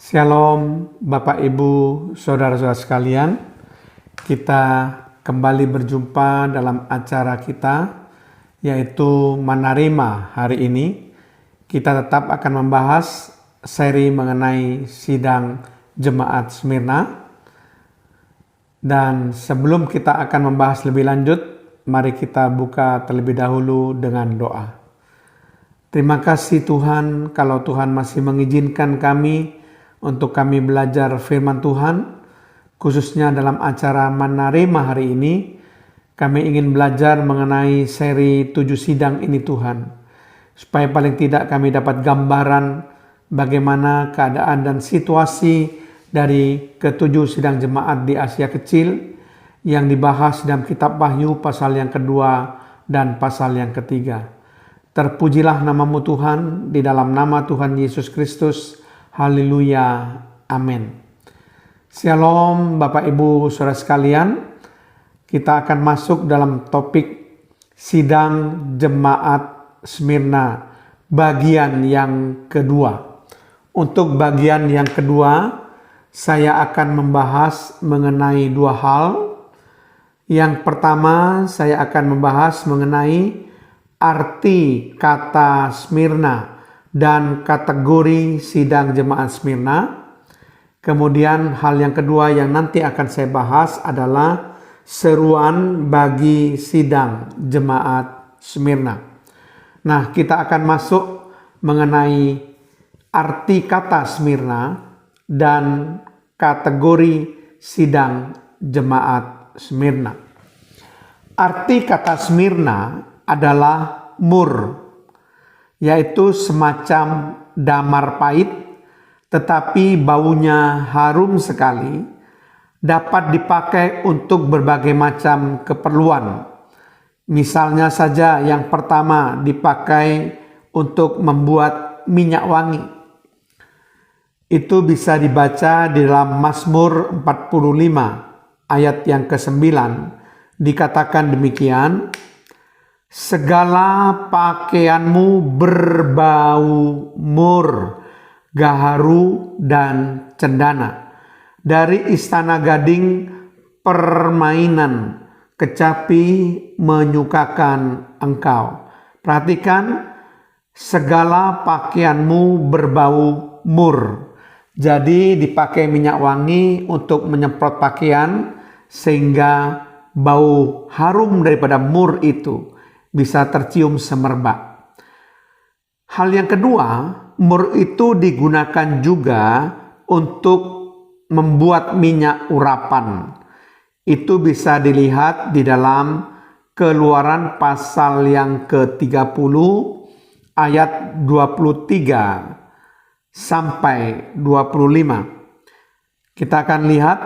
Shalom Bapak Ibu Saudara-saudara sekalian. Kita kembali berjumpa dalam acara kita yaitu Menerima. Hari ini kita tetap akan membahas seri mengenai sidang Jemaat Smyrna. Dan sebelum kita akan membahas lebih lanjut, mari kita buka terlebih dahulu dengan doa. Terima kasih Tuhan kalau Tuhan masih mengizinkan kami untuk kami belajar firman Tuhan, khususnya dalam acara Menerima hari ini. Kami ingin belajar mengenai seri 7 sidang ini Tuhan, supaya paling tidak kami dapat gambaran bagaimana keadaan dan situasi dari ketujuh sidang jemaat di Asia Kecil yang dibahas dalam kitab Wahyu pasal yang kedua dan pasal yang ketiga. Terpujilah namamu Tuhan, di dalam nama Tuhan Yesus Kristus. Haleluya, amin. Shalom Bapak Ibu Saudara sekalian. Kita akan masuk dalam topik sidang Jemaat Smyrna bagian yang kedua. Untuk bagian yang kedua, saya akan membahas mengenai dua hal. Yang pertama, saya akan membahas mengenai arti kata Smyrna dan kategori sidang jemaat Smyrna. Kemudian hal yang kedua yang nanti akan saya bahas adalah seruan bagi sidang jemaat Smyrna. Nah, kita akan masuk mengenai arti kata Smyrna dan kategori sidang jemaat Smyrna. Arti kata Smyrna adalah mur, yaitu semacam damar pahit tetapi baunya harum sekali, dapat dipakai untuk berbagai macam keperluan. Misalnya saja yang pertama dipakai untuk membuat minyak wangi. Itu bisa dibaca di dalam Mazmur 45 ayat yang ke-9, dikatakan demikian: segala pakaianmu berbau mur, gaharu, dan cendana. Dari istana gading permainan kecapi menyukakan engkau. Perhatikan, segala pakaianmu berbau mur. Jadi dipakai minyak wangi untuk menyemprot pakaian sehingga bau harum daripada mur itu bisa tercium semerbak. Hal yang kedua, mur itu digunakan juga untuk membuat minyak urapan. Itu bisa dilihat di dalam Keluaran pasal yang ke-30 ayat 23 sampai 25. Kita akan lihat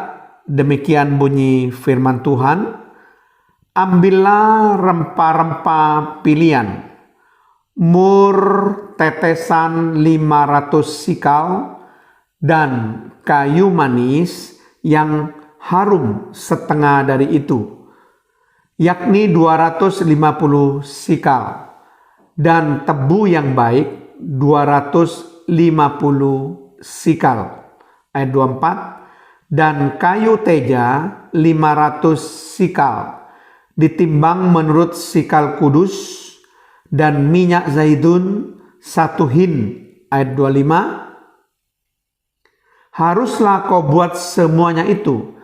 demikian bunyi firman Tuhan. Ambillah rempah-rempah pilihan, mur tetesan 500 sikal, dan kayu manis yang harum setengah dari itu, yakni 250 sikal, dan tebu yang baik 250 sikal. Ayat 24, dan kayu teja 500 sikal, ditimbang menurut sikal kudus, dan minyak zaitun 1 hin. Ayat 25, haruslah kau buat semuanya itu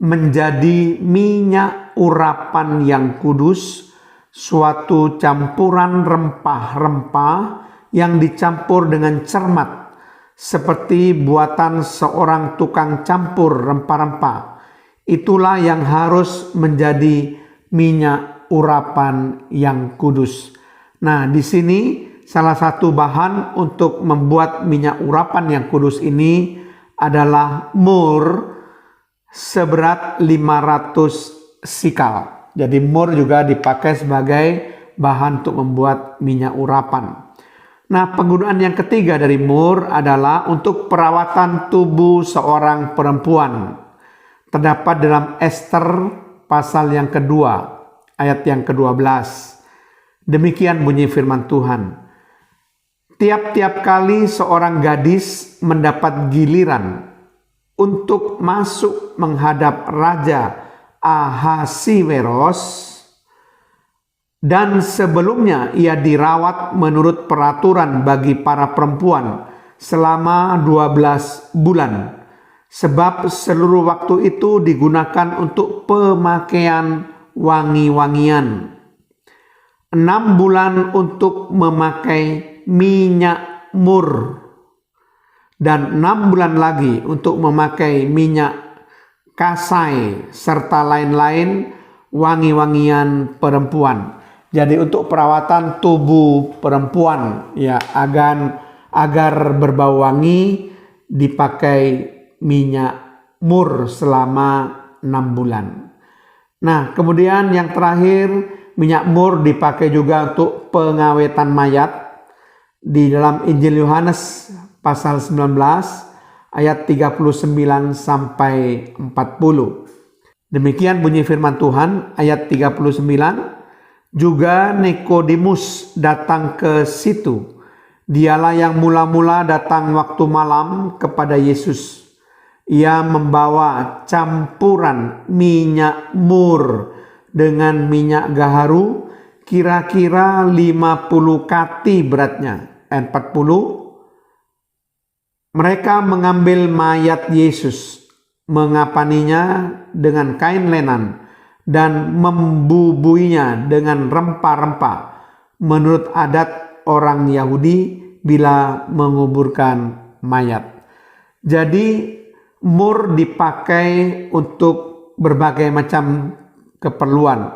menjadi minyak urapan yang kudus, suatu campuran rempah-rempah yang dicampur dengan cermat, seperti buatan seorang tukang campur rempah-rempah. Itulah yang harus menjadi minyak urapan yang kudus. Nah, di sini salah satu bahan untuk membuat minyak urapan yang kudus ini adalah mur seberat 500 sikal. Jadi mur juga dipakai sebagai bahan untuk membuat minyak urapan. Nah, penggunaan yang ketiga dari mur adalah untuk perawatan tubuh seorang perempuan. Terdapat dalam Ester pasal yang kedua, ayat yang ke-12. Demikian bunyi firman Tuhan. Tiap-tiap kali seorang gadis mendapat giliran untuk masuk menghadap Raja Ahasiweros, dan sebelumnya ia dirawat menurut peraturan bagi para perempuan selama 12 bulan, sebab seluruh waktu itu digunakan untuk pemakaian wangi-wangian. 6 bulan untuk memakai minyak mur, dan 6 bulan lagi untuk memakai minyak kasai serta lain-lain wangi-wangian perempuan. Jadi untuk perawatan tubuh perempuan ya, agar berbau wangi dipakai minyak mur selama 6 bulan. Nah, kemudian yang terakhir, minyak mur dipakai juga untuk pengawetan mayat. Di dalam Injil Yohanes pasal 19 ayat 39 sampai 40. Demikian bunyi firman Tuhan ayat 39. Juga Nikodemus datang ke situ. Dialah yang mula-mula datang waktu malam kepada Yesus. Ia membawa campuran minyak mur dengan minyak gaharu, kira-kira 50 kati beratnya. 40. Mereka mengambil mayat Yesus, mengapaninya dengan kain lenan, dan membubuinya dengan rempah-rempah menurut adat orang Yahudi bila menguburkan mayat. Jadi mur dipakai untuk berbagai macam keperluan.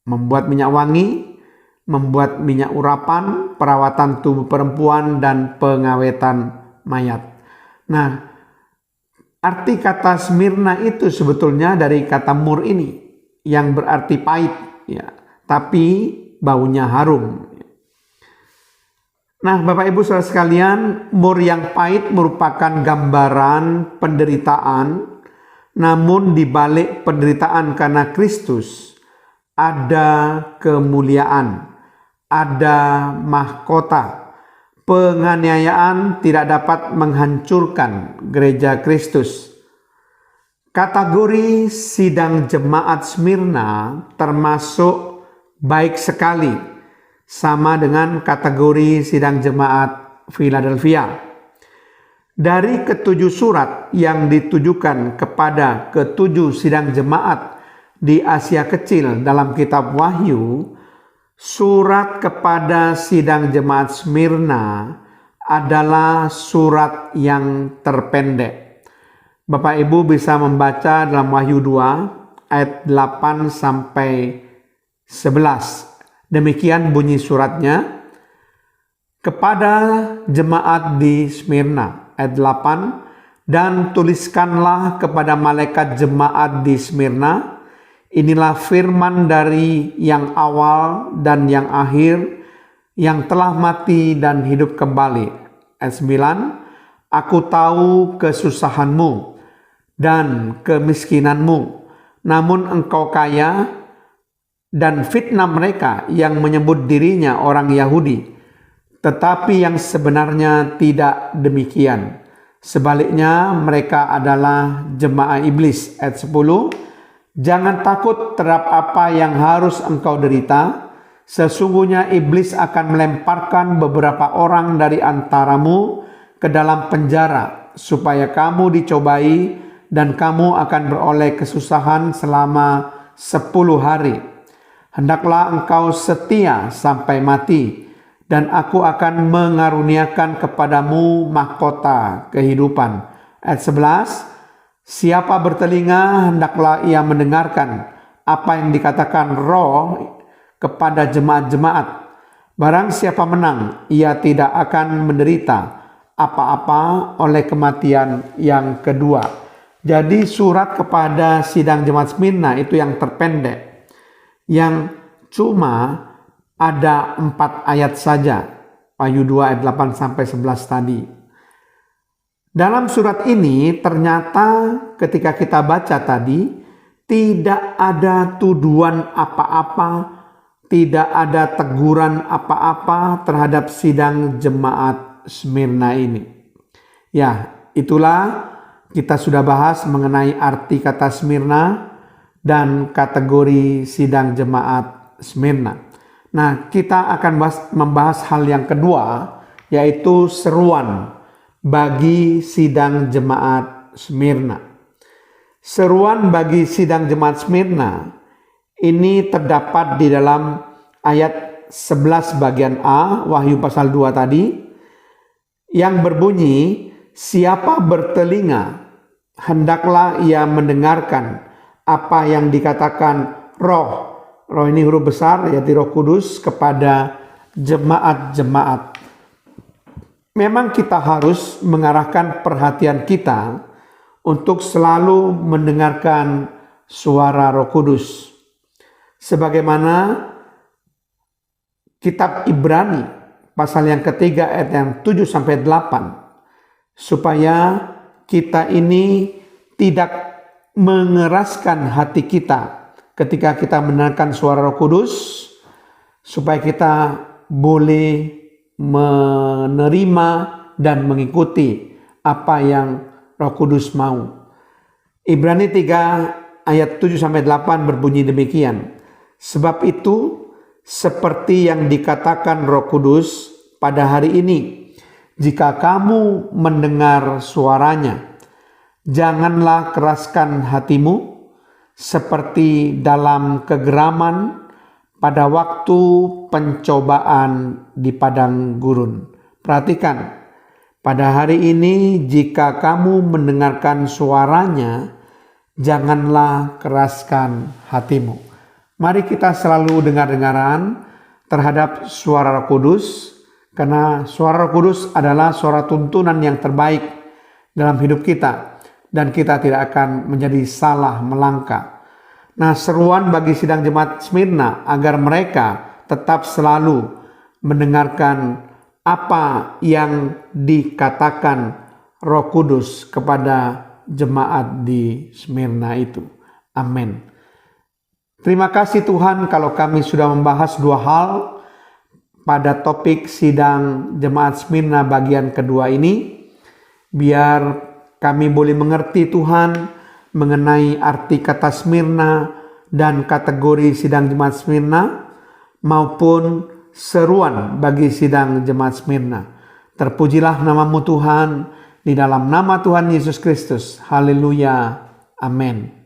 Membuat minyak wangi, membuat minyak urapan, perawatan tubuh perempuan, dan pengawetan mayat. Nah, arti kata Smyrna itu sebetulnya dari kata mur ini, yang berarti pahit, ya, tapi baunya harum. Nah, Bapak Ibu Saudara sekalian, mur yang pahit merupakan gambaran penderitaan, namun di balik penderitaan karena Kristus ada kemuliaan, ada mahkota. Penganiayaan tidak dapat menghancurkan gereja Kristus. Kategori sidang jemaat Smyrna termasuk baik sekali, sama dengan kategori sidang jemaat Philadelphia. Dari ketujuh surat yang ditujukan kepada ketujuh sidang jemaat di Asia Kecil dalam kitab Wahyu, surat kepada sidang jemaat Smyrna adalah surat yang terpendek. Bapak Ibu bisa membaca dalam Wahyu 2 ayat 8 sampai 11. Demikian bunyi suratnya. Kepada jemaat di Smyrna, ayat 8, dan tuliskanlah kepada malaikat jemaat di Smyrna, inilah firman dari yang awal dan yang akhir, yang telah mati dan hidup kembali. Ayat 9, aku tahu kesusahanmu dan kemiskinanmu, namun engkau kaya, dan fitnah mereka yang menyebut dirinya orang Yahudi, tetapi yang sebenarnya tidak demikian. Sebaliknya mereka adalah jemaah iblis. Ayat 10, jangan takut terhadap apa yang harus engkau derita. Sesungguhnya iblis akan melemparkan beberapa orang dari antaramu ke dalam penjara, supaya kamu dicobai, dan kamu akan beroleh kesusahan selama 10 hari. Hendaklah engkau setia sampai mati, dan aku akan mengaruniakan kepadamu mahkota kehidupan. Ayat 11, siapa bertelinga hendaklah ia mendengarkan apa yang dikatakan Roh kepada jemaat-jemaat. Barang siapa menang, ia tidak akan menderita apa-apa oleh kematian yang kedua. Jadi surat kepada sidang jemaat Smyrna itu yang terpendek, yang cuma ada 4 ayat saja. Wahyu 2 ayat 8 sampai 11 tadi. Dalam surat ini ternyata ketika kita baca tadi, tidak ada tuduhan apa-apa tidak ada teguran apa-apa terhadap sidang jemaat Smyrna ini. Ya, itulah kita sudah bahas mengenai arti kata Smyrna dan kategori sidang jemaat Smyrna. Nah, kita akan membahas hal yang kedua, yaitu seruan bagi sidang jemaat Smyrna. Seruan bagi sidang jemaat Smyrna ini terdapat di dalam ayat 11 bagian A, Wahyu pasal 2 tadi, yang berbunyi, siapa bertelinga, hendaklah ia mendengarkan apa yang dikatakan Roh. Roh ini huruf besar, yaitu Roh Kudus kepada jemaat-jemaat. Memang kita harus mengarahkan perhatian kita untuk selalu mendengarkan suara Roh Kudus. Sebagaimana kitab Ibrani pasal yang ketiga ayat yang 7-8, supaya kita ini tidak mengeraskan hati kita ketika kita mendengarkan suara Roh Kudus, supaya kita boleh menerima dan mengikuti apa yang Roh Kudus mau. Ibrani 3 ayat 7-8 berbunyi demikian. Sebab itu, seperti yang dikatakan Roh Kudus pada hari ini, jika kamu mendengar suaranya, janganlah keraskan hatimu seperti dalam kegeraman pada waktu pencobaan di padang gurun. Perhatikan, pada hari ini jika kamu mendengarkan suaranya, janganlah keraskan hatimu. Mari kita selalu dengar-dengaran terhadap suara Roh Kudus, karena suara Roh Kudus adalah suara tuntunan yang terbaik dalam hidup kita, dan kita tidak akan menjadi salah melangkah. Nah, seruan bagi sidang jemaat Smyrna agar mereka tetap selalu mendengarkan apa yang dikatakan Roh Kudus kepada jemaat di Smyrna itu. Amin. Terima kasih Tuhan kalau kami sudah membahas dua hal pada topik sidang jemaat Smyrna bagian kedua ini. Biar kami boleh mengerti Tuhan mengenai arti kata Smyrna dan kategori sidang jemaat Smyrna maupun seruan bagi sidang jemaat Smyrna. Terpujilah namamu Tuhan, di dalam nama Tuhan Yesus Kristus. Haleluya. Amin.